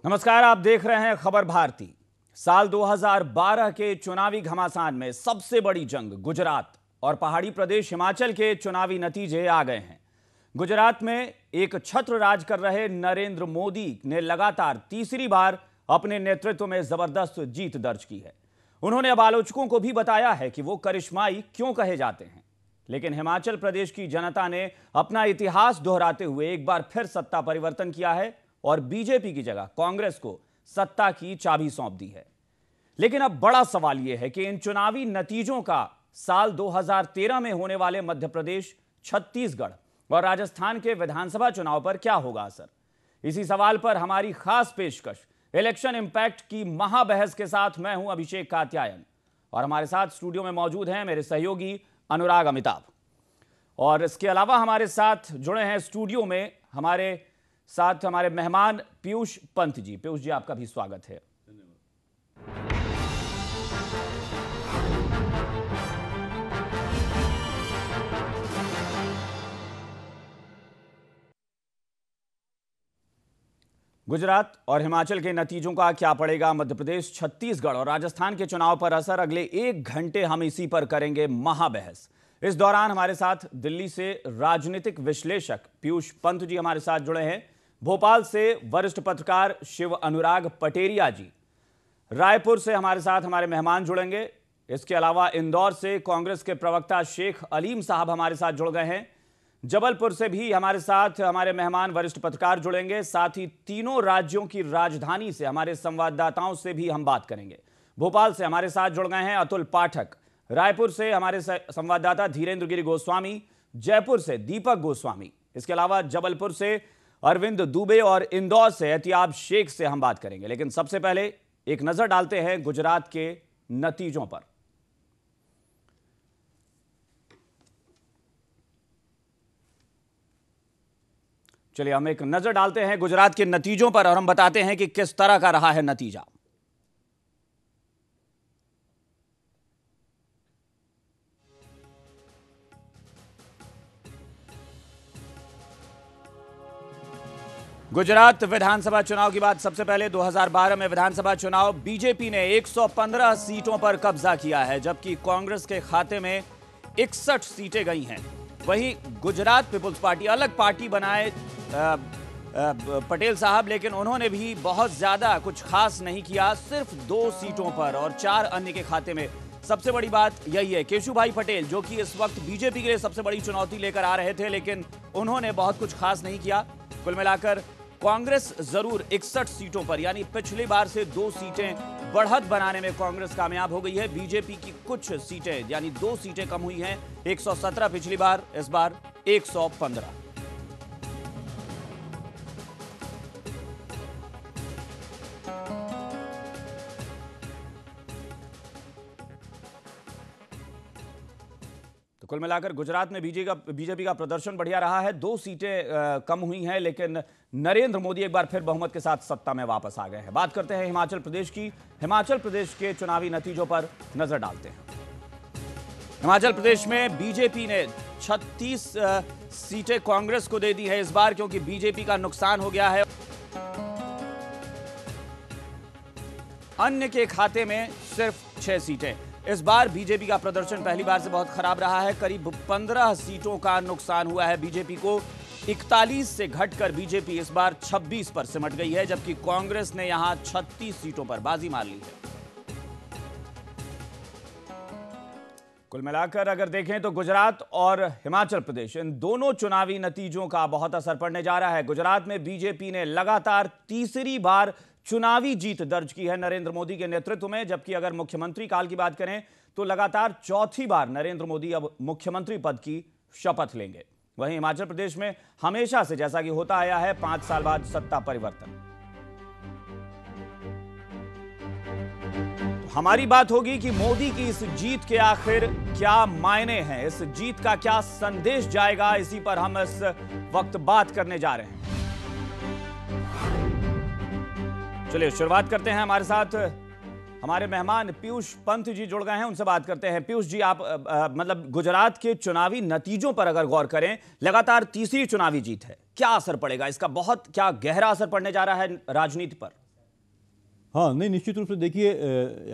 नमस्कार, आप देख रहे हैं खबर भारती। साल 2012 के चुनावी घमासान में सबसे बड़ी जंग गुजरात और पहाड़ी प्रदेश हिमाचल के चुनावी नतीजे आ गए हैं। गुजरात में एक छत्र राज कर रहे नरेंद्र मोदी ने लगातार तीसरी बार अपने नेतृत्व में जबरदस्त जीत दर्ज की है। उन्होंने अब आलोचकों को भी बताया है कि वो करिश्माई क्यों कहे जाते हैं। लेकिन हिमाचल प्रदेश की जनता ने अपना इतिहास दोहराते हुए एक बार फिर सत्ता परिवर्तन किया है और बीजेपी की जगह कांग्रेस को सत्ता की चाबी सौंप दी है। लेकिन अब बड़ा सवाल यह है कि इन चुनावी नतीजों का साल 2013 में होने वाले मध्य प्रदेश, छत्तीसगढ़ और राजस्थान के विधानसभा चुनाव पर क्या होगा असर। इसी सवाल पर हमारी खास पेशकश इलेक्शन इंपैक्ट की महाबहस के साथ मैं हूं अभिषेक कात्यायन और हमारे साथ स्टूडियो में मौजूद हैं मेरे सहयोगी अनुराग अमिताभ। और इसके अलावा हमारे साथ जुड़े हैं स्टूडियो में हमारे मेहमान पीयूष पंत जी। पीयूष जी, आपका भी स्वागत है। गुजरात और हिमाचल के नतीजों का क्या पड़ेगा मध्य प्रदेश, छत्तीसगढ़ और राजस्थान के चुनाव पर असर, अगले 1 घंटे हम इसी पर करेंगे महाबहस। इस दौरान हमारे साथ दिल्ली से राजनीतिक विश्लेषक पीयूष पंत जी हमारे साथ जुड़े हैं, भोपाल से वरिष्ठ पत्रकार शिव अनुराग पटेरिया जी, रायपुर से हमारे साथ हमारे मेहमान जुड़ेंगे। इसके अलावा इंदौर से कांग्रेस के प्रवक्ता शेख अलीम साहब हमारे साथ जुड़ गए हैं। जबलपुर से भी हमारे साथ हमारे मेहमान वरिष्ठ पत्रकार जुड़ेंगे। साथ ही तीनों राज्यों की राजधानी से हमारे संवाददाताओं से भी हम बात करेंगे। भोपाल से हमारे साथ जुड़ गए हैं अतुल पाठक, रायपुर से हमारे संवाददाता धीरेन्द्र गिरी गोस्वामी, जयपुर से दीपक गोस्वामी, इसके अलावा जबलपुर से अरविंद दुबे और इंदौर से एहतियाब शेख से हम बात करेंगे। लेकिन सबसे पहले एक नजर डालते हैं गुजरात के नतीजों पर। चलिए हम एक नजर डालते हैं गुजरात के नतीजों पर और हम बताते हैं कि किस तरह का रहा है नतीजा। गुजरात विधानसभा चुनाव की बात सबसे पहले। 2012 में विधानसभा चुनाव बीजेपी ने 115 सीटों पर कब्जा किया है, जबकि कांग्रेस के खाते में 61 सीटें गई हैं। वहीं गुजरात पीपुल्स पार्टी, अलग पार्टी बनाए पटेल साहब, लेकिन उन्होंने भी बहुत ज्यादा कुछ खास नहीं किया, सिर्फ 2 सीटों पर और 4 अन्य के खाते में। सबसे बड़ी बात यही है, केशुभाई पटेल जो कि इस वक्त बीजेपी के लिए सबसे बड़ी चुनौती लेकर आ रहे थे, लेकिन उन्होंने बहुत कुछ खास नहीं किया। कुल मिलाकर कांग्रेस जरूर 61 सीटों पर, यानी पिछली बार से 2 सीटें बढ़त बनाने में कांग्रेस कामयाब हो गई है। बीजेपी की कुछ सीटें यानी 2 सीटें कम हुई हैं, 117 पिछली बार, इस बार 115। तो कुल मिलाकर गुजरात में बीजेपी का प्रदर्शन बढ़िया रहा है। 2 सीटें कम हुई हैं, लेकिन नरेंद्र मोदी एक बार फिर बहुमत के साथ सत्ता में वापस आ गए हैं। बात करते हैं हिमाचल प्रदेश की। हिमाचल प्रदेश के चुनावी नतीजों पर नजर डालते हैं। हिमाचल प्रदेश में बीजेपी ने 36 सीटें कांग्रेस को दे दी है इस बार, क्योंकि बीजेपी का नुकसान हो गया है। अन्य के खाते में सिर्फ 6 सीटें। इस बार बीजेपी का प्रदर्शन पहली बार से बहुत खराब रहा है। करीब 15 सीटों का नुकसान हुआ है बीजेपी को। 41 से घटकर बीजेपी इस बार 26 पर सिमट गई है, जबकि कांग्रेस ने यहां 36 सीटों पर बाजी मार ली है। कुल मिलाकर अगर देखें तो गुजरात और हिमाचल प्रदेश, इन दोनों चुनावी नतीजों का बहुत असर पड़ने जा रहा है। गुजरात में बीजेपी ने लगातार तीसरी बार चुनावी जीत दर्ज की है नरेंद्र मोदी के नेतृत्व में, जबकि अगर मुख्यमंत्री काल की बात करें तो लगातार चौथी बार नरेंद्र मोदी अब मुख्यमंत्री पद की शपथ लेंगे। वहीं हिमाचल प्रदेश में हमेशा से जैसा कि होता आया है, 5 साल बाद सत्ता परिवर्तन। तो हमारी बात होगी कि मोदी की इस जीत के आखिर क्या मायने हैं, इस जीत का क्या संदेश जाएगा, इसी पर हम इस वक्त बात करने जा रहे हैं। चलिए शुरुआत करते हैं। हमारे साथ हमारे मेहमान पीयूष पंत जी जुड़ गए हैं, उनसे बात करते हैं। पीयूष जी, आप मतलब गुजरात के चुनावी नतीजों पर अगर गौर करें, लगातार तीसरी चुनावी जीत है, क्या असर पड़ेगा इसका? बहुत क्या गहरा असर पड़ने जा रहा है राजनीति पर? हाँ, नहीं, निश्चित रूप से देखिए,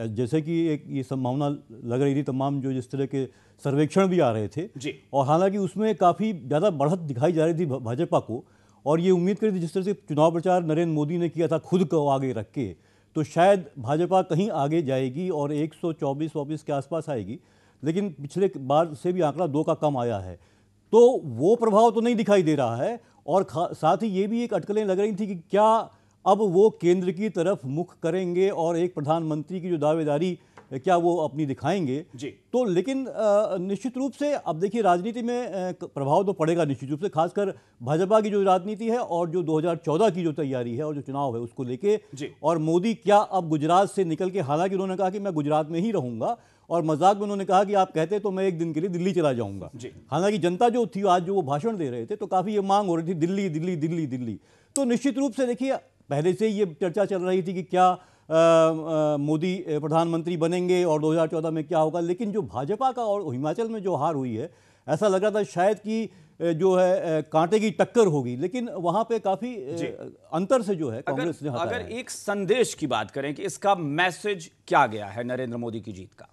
जैसे कि एक ये संभावना लग रही थी, तमाम जो जिस तरह के सर्वेक्षण भी आ रहे थे जी। और हालांकि उसमें काफ़ी ज़्यादा बढ़त दिखाई जा रही थी भाजपा को, और ये उम्मीद करी थी जिस तरह से चुनाव प्रचार नरेंद्र मोदी ने किया था खुद को आगे रख के, तो शायद भाजपा कहीं आगे जाएगी और 124-24 के आसपास आएगी। लेकिन पिछले बार से भी आंकड़ा 2 का कम आया है, तो वो प्रभाव तो नहीं दिखाई दे रहा है। और साथ ही ये भी एक अटकलें लग रही थी कि क्या अब वो केंद्र की तरफ मुख करेंगे और एक प्रधानमंत्री की जो दावेदारी क्या वो अपनी दिखाएंगे जी। तो लेकिन निश्चित रूप से अब देखिए, राजनीति में प्रभाव तो पड़ेगा निश्चित रूप से, खासकर भाजपा की जो राजनीति है और जो 2014 की जो तैयारी है और जो चुनाव है उसको लेके। और मोदी क्या अब गुजरात से निकल के, हालांकि उन्होंने कहा कि मैं गुजरात में ही रहूंगा, और मजाक में उन्होंने कहा कि आप कहते तो मैं एक दिन के लिए दिल्ली चला जाऊंगा। हालांकि जनता जो थी आज जो वो भाषण दे रहे थे तो काफ़ी ये मांग हो रही थी दिल्ली दिल्ली दिल्ली दिल्ली। तो निश्चित रूप से देखिए, पहले से ये चर्चा चल रही थी कि क्या मोदी प्रधानमंत्री बनेंगे और 2014 में क्या होगा। लेकिन जो भाजपा का और हिमाचल में जो हार हुई है, ऐसा लग रहा था शायद कि जो है कांटे की टक्कर होगी, लेकिन वहां पे काफी अंतर से जो है कांग्रेस ने हटाया। अगर एक संदेश की बात करें कि इसका मैसेज क्या गया है नरेंद्र मोदी की जीत का?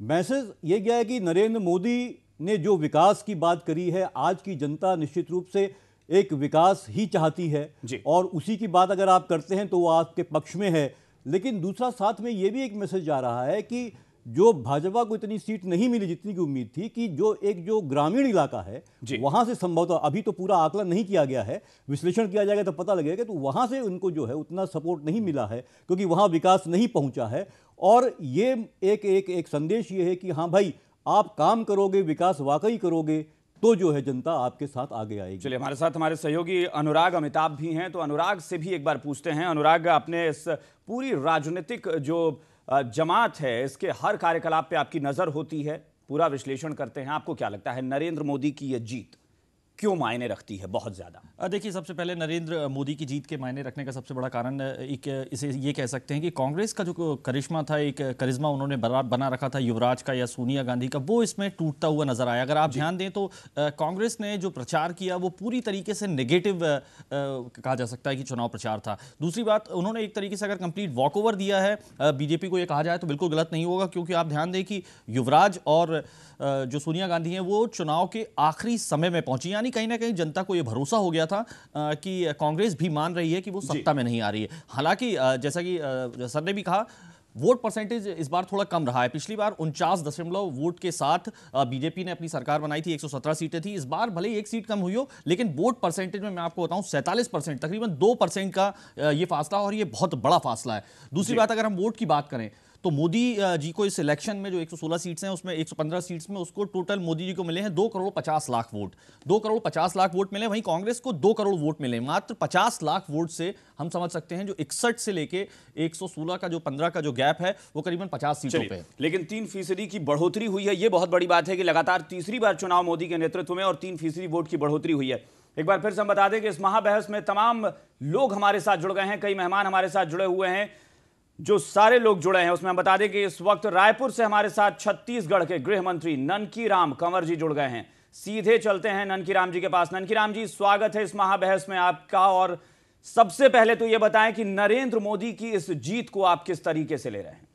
मैसेज ये गया है कि नरेंद्र मोदी ने जो विकास की बात करी है, आज की जनता निश्चित रूप से एक विकास ही चाहती है और उसी की बात अगर आप करते हैं तो वो आपके पक्ष में है। लेकिन दूसरा साथ में ये भी एक मैसेज जा रहा है कि जो भाजपा को इतनी सीट नहीं मिली जितनी की उम्मीद थी, कि जो ग्रामीण इलाका है वहां से संभवतः, अभी तो पूरा आकलन नहीं किया गया है, विश्लेषण किया जाएगा तो पता लगेगा, तो वहां से उनको जो है उतना सपोर्ट नहीं मिला है क्योंकि वहां विकास नहीं पहुंचा है। और ये एक संदेश ये है कि हाँ भाई, आप काम करोगे, विकास वाकई करोगे तो जो है जनता आपके साथ आगे आएगी। चलिए, हमारे साथ हमारे सहयोगी अनुराग अमिताभ भी हैं, तो अनुराग से भी एक बार पूछते हैं। अनुराग, अपने इस पूरी राजनीतिक जो जमात है, इसके हर कार्यकलाप पे आपकी नजर होती है, पूरा विश्लेषण करते हैं, आपको क्या लगता है नरेंद्र मोदी की यह जीत क्यों मायने रखती है बहुत ज्यादा? देखिए, सबसे पहले नरेंद्र मोदी की जीत के मायने रखने का सबसे बड़ा कारण इसे ये कह सकते हैं कि कांग्रेस का जो करिश्मा था, एक करिश्मा उन्होंने बना रखा था युवराज का या सोनिया गांधी का, वो इसमें टूटता हुआ नजर आया। अगर आप ध्यान दें तो कांग्रेस ने जो प्रचार किया वो पूरी तरीके से नेगेटिव कहा जा सकता है कि चुनाव प्रचार था। दूसरी बात, उन्होंने एक तरीके से अगर कंप्लीट वॉकओवर दिया है बीजेपी को, ये कहा जाए तो बिल्कुल गलत नहीं होगा, क्योंकि आप ध्यान दें कि युवराज और जो सोनिया गांधी हैं वो चुनाव के आखिरी समय में पहुंची, यानी कहीं ना कहीं जनता को यह भरोसा हो गया था कि कांग्रेस भी मान रही है कि वो सत्ता में नहीं आ रही है। हालांकि जैसा कि सर ने भी कहा, वोट परसेंटेज इस बार थोड़ा कम रहा है। पिछली बार 49 वोट के साथ बीजेपी ने अपनी सरकार बनाई थी, 117 सीटें थी। इस बार भले ही एक सीट कम हुई हो, लेकिन वोट परसेंटेज में मैं आपको बताऊं 47%, तकरीबन 2% का ये फासला, और ये बहुत बड़ा फासला है। दूसरी बात, अगर हम वोट की बात करें तो मोदी जी को इस इलेक्शन में जो 116 सीट्स हैं उसमें 115 सीट्स में उसको टोटल मोदी जी को मिले हैं 2 करोड़ 50 लाख वोट। 2 करोड़ 50 लाख वोट मिले, वहीं कांग्रेस को 2 करोड़ वोट मिले। मात्र 50 लाख वोट से हम समझ सकते हैं जो 61 से लेके 116 का जो 15 का जो गैप है वो करीबन 50 सीटों पे। लेकिन 3% की बढ़ोतरी हुई है, ये बहुत बड़ी बात है कि लगातार तीसरी बार चुनाव मोदी के नेतृत्व में और 3% वोट की बढ़ोतरी हुई है। एक बार फिर से हम बता दें कि इस महाबहस में तमाम लोग हमारे साथ जुड़ गए हैं, कई मेहमान हमारे साथ जुड़े हुए हैं। जो सारे लोग जुड़े हैं उसमें हम बता दें कि इस वक्त रायपुर से हमारे साथ छत्तीसगढ़ के गृह मंत्री ननकीराम कंवर जी जुड़ गए हैं। सीधे चलते हैं ननकीराम जी के पास। ननकीराम जी, स्वागत है इस महाबहस में आपका। और सबसे पहले तो यह बताएं कि नरेंद्र मोदी की इस जीत को आप किस तरीके से ले रहे हैं?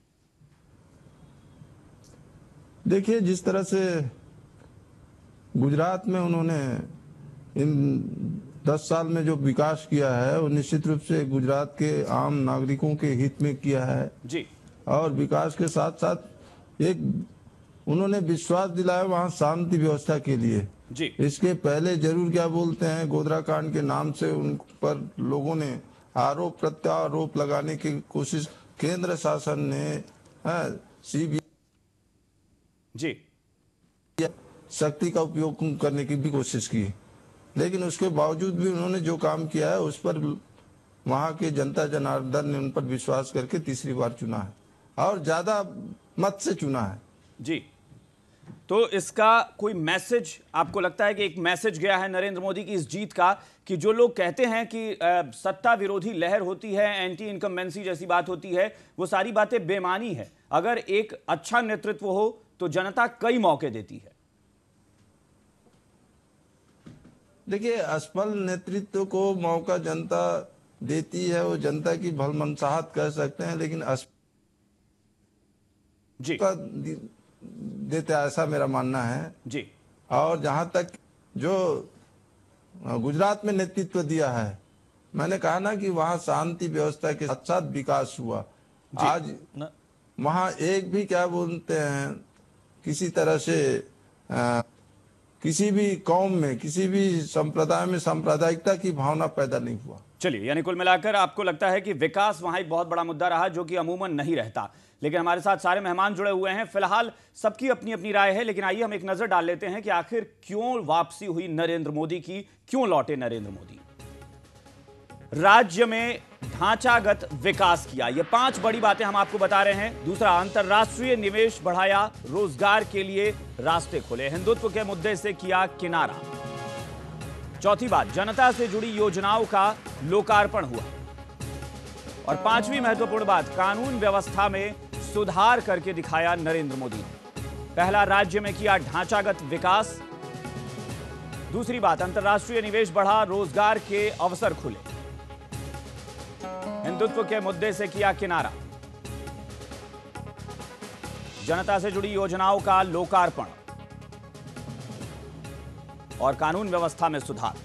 देखिए, जिस तरह से गुजरात में उन्होंने इन 10 साल में जो विकास किया है वो निश्चित रूप से गुजरात के आम नागरिकों के हित में किया है जी। और विकास के साथ साथ एक उन्होंने विश्वास दिलाया वहाँ शांति व्यवस्था के लिए जी। इसके पहले जरूर क्या बोलते हैं, गोधरा कांड के नाम से उन पर लोगों ने आरोप प्रत्यारोप लगाने की कोशिश, केंद्र शासन ने सीबीआई जी शक्ति का उपयोग करने की भी कोशिश की, लेकिन उसके बावजूद भी उन्होंने जो काम किया है उस पर वहां के जनता जनार्दन ने उन पर विश्वास करके तीसरी बार चुना है और ज्यादा मत से चुना है जी। तो इसका कोई मैसेज आपको लगता है कि एक मैसेज गया है नरेंद्र मोदी की इस जीत का, कि जो लोग कहते हैं कि सत्ता विरोधी लहर होती है, एंटी इनकम्बेंसी जैसी बात होती है, वो सारी बातें बेमानी है, अगर एक अच्छा नेतृत्व हो तो जनता कई मौके देती है? देखिए, असफल नेतृत्व को मौका जनता देती है वो जनता की भलमनसाहत कह सकते हैं, लेकिन जी देते ऐसा मेरा मानना है जी। और जहां तक जो गुजरात में नेतृत्व दिया है, मैंने कहा ना कि वहां शांति व्यवस्था के साथ साथ विकास हुआ। आज वहां एक भी क्या बोलते हैं किसी तरह से किसी भी कौम में किसी भी संप्रदाय में सांप्रदायिकता की भावना पैदा नहीं हुआ। चलिए, यानी कुल मिलाकर आपको लगता है कि विकास वहां एक बहुत बड़ा मुद्दा रहा, जो कि अमूमन नहीं रहता। लेकिन हमारे साथ सारे मेहमान जुड़े हुए हैं, फिलहाल सबकी अपनी अपनी राय है, लेकिन आइए हम एक नजर डाल लेते हैं कि आखिर क्यों वापसी हुई नरेंद्र मोदी की, क्यों लौटे नरेंद्र मोदी। राज्य में ढांचागत विकास किया, ये 5 बड़ी बातें हम आपको बता रहे हैं। दूसरा, अंतरराष्ट्रीय निवेश बढ़ाया, रोजगार के लिए रास्ते खोले, हिंदुत्व के मुद्दे से किया किनारा। चौथी बात, जनता से जुड़ी योजनाओं का लोकार्पण हुआ। और 5वीं महत्वपूर्ण बात, कानून व्यवस्था में सुधार करके दिखाया नरेंद्र मोदी ने। पहला, राज्य में किया ढांचागत विकास। दूसरी बात, अंतरराष्ट्रीय निवेश बढ़ा, रोजगार के अवसर खुले, हिंदुत्व के मुद्दे से किया किनारा, जनता से जुड़ी योजनाओं का लोकार्पण और कानून व्यवस्था में सुधार।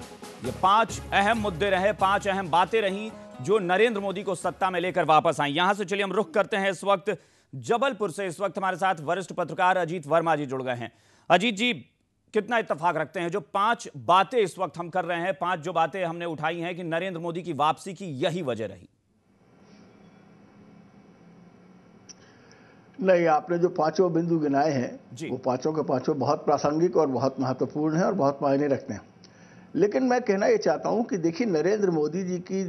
ये 5 अहम मुद्दे रहे, 5 अहम बातें रहीं जो नरेंद्र मोदी को सत्ता में लेकर वापस आई। यहां से चलिए हम रुख करते हैं इस वक्त जबलपुर से। इस वक्त हमारे साथ वरिष्ठ पत्रकार अजीत वर्मा जी जुड़ गए हैं। अजीत जी, कितना इत्तेफाक रखते हैं जो 5 बातें इस वक्त हम कर रहे हैं, 5 जो बातें हमने उठाई हैं कि नरेंद्र मोदी की वापसी की यही वजह रही? नहीं, आपने जो 5 बिंदु गिनाए हैं वो 5 के 5 बहुत प्रासंगिक और बहुत महत्वपूर्ण है और बहुत मायने रखते हैं। लेकिन मैं कहना ये चाहता हूं कि देखिए, नरेंद्र मोदी जी की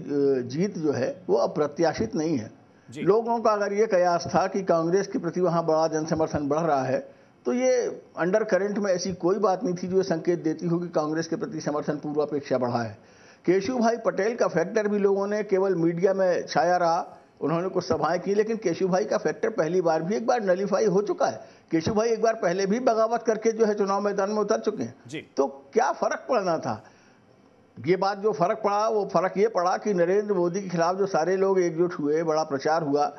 जीत जो है वो अप्रत्याशित नहीं है। लोगों का अगर ये कयास था कि कांग्रेस के प्रति वहां बड़ा जनसमर्थन बढ़ रहा है, तो ये अंडर करंट में ऐसी कोई बात नहीं थी जो संकेत देती हो कि कांग्रेस के प्रति समर्थन पूर्वापेक्षा बढ़ा है। केशु भाई पटेल का फैक्टर भी लोगों ने केवल मीडिया में छाया रहा, उन्होंने कुछ सभाएं की, लेकिन केशु भाई का फैक्टर पहली बार भी एक बार नलीफाई हो चुका है। केशु भाई एक बार पहले भी बगावत करके जो है चुनाव मैदान में उतर चुके हैं। तो क्या फर्क पड़ना था? ये बात जो फर्क पड़ा, वो फर्क ये पड़ा कि नरेंद्र मोदी के खिलाफ जो सारे लोग एकजुट हुए, बड़ा प्रचार हुआ,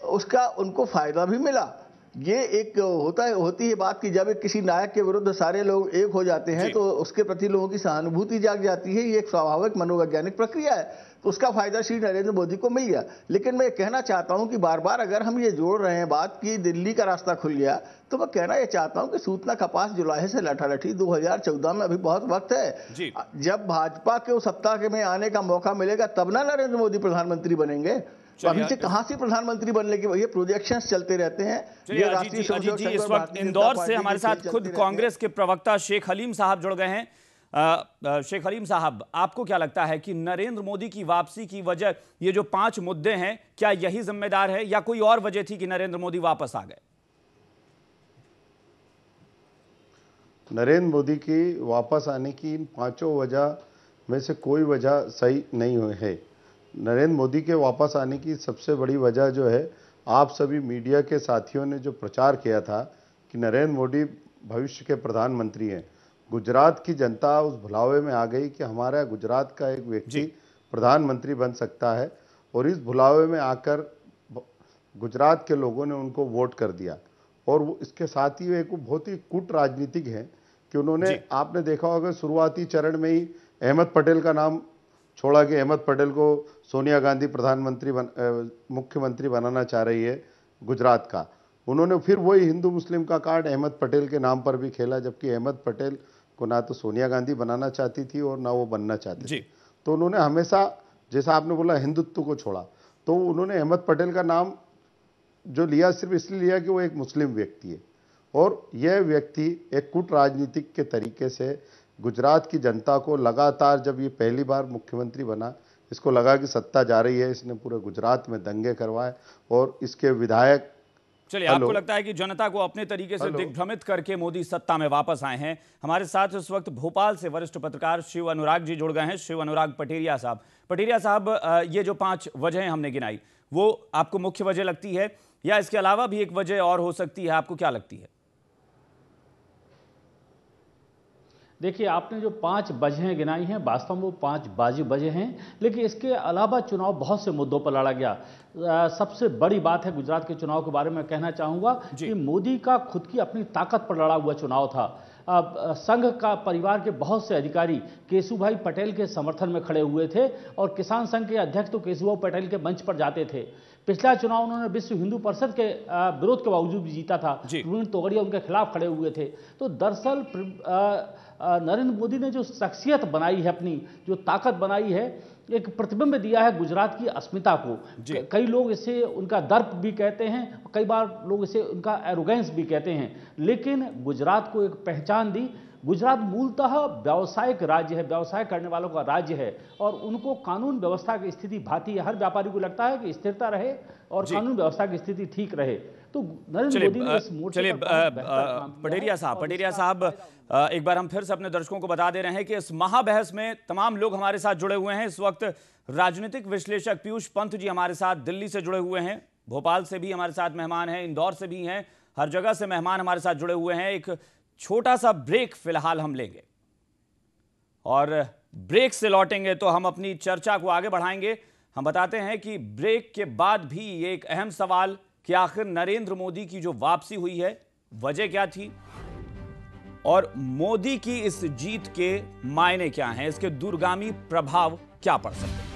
उसका उनको फायदा भी मिला। ये एक होती है बात कि जब एक किसी नायक के विरुद्ध सारे लोग एक हो जाते हैं तो उसके प्रति लोगों की सहानुभूति जाग जाती है। ये एक स्वाभाविक मनोवैज्ञानिक प्रक्रिया है, तो उसका फायदा श्री नरेंद्र मोदी को मिल गया। लेकिन मैं कहना चाहता हूं कि बार बार अगर हम ये जोड़ रहे हैं बात कि दिल्ली का रास्ता खुल गया, तो मैं कहना यह चाहता हूं कि सूतना कपास जुलाहे से लठालठी 2014 में अभी बहुत वक्त है। जब भाजपा के सत्ता में आने का मौका मिलेगा तब ना नरेंद्र मोदी प्रधानमंत्री बनेंगे। तो अभी से कहां से प्रधानमंत्री बनने के ये प्रोजेक्शंस चलते रहते हैं। ये राष्ट्रीय अजीत जी, इस वक्त इंदौर से हमारे साथ खुद कांग्रेस के प्रवक्ता शेख हलीम साहब जुड़ गए हैं। शेख हलीम साहब, आपको क्या लगता है कि नरेंद्र मोदी की वापसी की वजह ये जो 5 मुद्दे हैं, क्या यही जिम्मेदार है या कोई और वजह थी कि नरेंद्र मोदी वापस आ गए? नरेंद्र मोदी की वापस आने की इन 5 वजह में से कोई वजह सही नहीं हुई है। नरेंद्र मोदी के वापस आने की सबसे बड़ी वजह जो है, आप सभी मीडिया के साथियों ने जो प्रचार किया था कि नरेंद्र मोदी भविष्य के प्रधानमंत्री हैं, गुजरात की जनता उस भुलावे में आ गई कि हमारा गुजरात का एक व्यक्ति प्रधानमंत्री बन सकता है, और इस भुलावे में आकर गुजरात के लोगों ने उनको वोट कर दिया। और वो इसके साथ ही एक बहुत ही कूट राजनीतिक है कि उन्होंने, आपने देखा होगा शुरुआती चरण में ही अहमद पटेल का नाम छोड़ा कि अहमद पटेल को सोनिया गांधी मुख्यमंत्री बनाना चाह रही है गुजरात का। उन्होंने फिर वही हिंदू मुस्लिम का कार्ड अहमद पटेल के नाम पर भी खेला, जबकि अहमद पटेल को ना तो सोनिया गांधी बनाना चाहती थी और ना वो बनना चाहती थी। तो उन्होंने हमेशा, जैसा आपने बोला, हिंदुत्व को छोड़ा। तो उन्होंने अहमद पटेल का नाम जो लिया सिर्फ इसलिए लिया कि वो एक मुस्लिम व्यक्ति है, और यह व्यक्ति एक कूट राजनीतिक के तरीके से गुजरात की जनता को लगातार, जब ये पहली बार मुख्यमंत्री बना, इसको लगा कि सत्ता जा रही है, इसने पूरे गुजरात में दंगे करवाए और इसके विधायक। चलिए, आपको लगता है कि जनता को अपने तरीके से दिग्भ्रमित करके मोदी सत्ता में वापस आए हैं? हमारे साथ इस वक्त भोपाल से वरिष्ठ पत्रकार शिव अनुराग जी जुड़ गए हैं। शिव अनुराग पटेरिया साहब, ये जो 5 वजहें हमने गिनाई, वो आपको मुख्य वजह लगती है या इसके अलावा भी एक वजह और हो सकती है? आपको क्या लगती है? देखिए, आपने जो 5 वजहें गिनाई हैं, वास्तव में वो 5 वजह हैं, लेकिन इसके अलावा चुनाव बहुत से मुद्दों पर लड़ा गया। सबसे बड़ी बात है गुजरात के चुनाव के बारे में कहना चाहूँगा कि मोदी का खुद की अपनी ताकत पर लड़ा हुआ चुनाव था। संघ का परिवार के बहुत से अधिकारी केशुभाई पटेल के समर्थन में खड़े हुए थे और किसान संघ के अध्यक्ष तो केशुभाई पटेल के मंच पर जाते थे। पिछला चुनाव उन्होंने विश्व हिंदू परिषद के विरोध के बावजूद भी जीता था। प्रवीण तोगड़िया उनके खिलाफ खड़े हुए थे। तो दरअसल नरेंद्र मोदी ने जो शख्सियत बनाई है, अपनी जो ताकत बनाई है, एक प्रतिबिंब दिया है गुजरात की अस्मिता को। कई लोग इसे उनका दर्प भी कहते हैं, कई बार लोग इसे उनका एरोगेंस भी कहते हैं, लेकिन गुजरात को एक पहचान दी। गुजरात मूलतः व्यावसायिक राज्य है, व्यवसाय करने वालों का राज्य है और उनको कानून व्यवस्था की स्थिति भाती है। हर व्यापारी को लगता है कि स्थिरता रहे और कानून व्यवस्था की स्थिति ठीक रहे। तो नरेंद्र मोदी ने इस मोर्चे पर पटेरिया साहब एक बार हम फिर से अपने दर्शकों को बता दे रहे हैं कि इस महाबहस में तमाम लोग हमारे साथ जुड़े हुए हैं। इस वक्त राजनीतिक विश्लेषक पीयूष पंत जी हमारे साथ दिल्ली से जुड़े हुए हैं, भोपाल से भी हमारे साथ मेहमान हैं, इंदौर से भी हैं, हर जगह से मेहमान हमारे साथ जुड़े हुए हैं। एक छोटा सा ब्रेक फिलहाल हम लेंगे और ब्रेक से लौटेंगे तो हम अपनी चर्चा को आगे बढ़ाएंगे। हम बताते हैं कि ब्रेक के बाद भी ये एक अहम सवाल कि आखिर नरेंद्र मोदी की जो वापसी हुई है वजह क्या थी और मोदी की इस जीत के मायने क्या हैं, इसके दूरगामी प्रभाव क्या पड़ सकते हैं।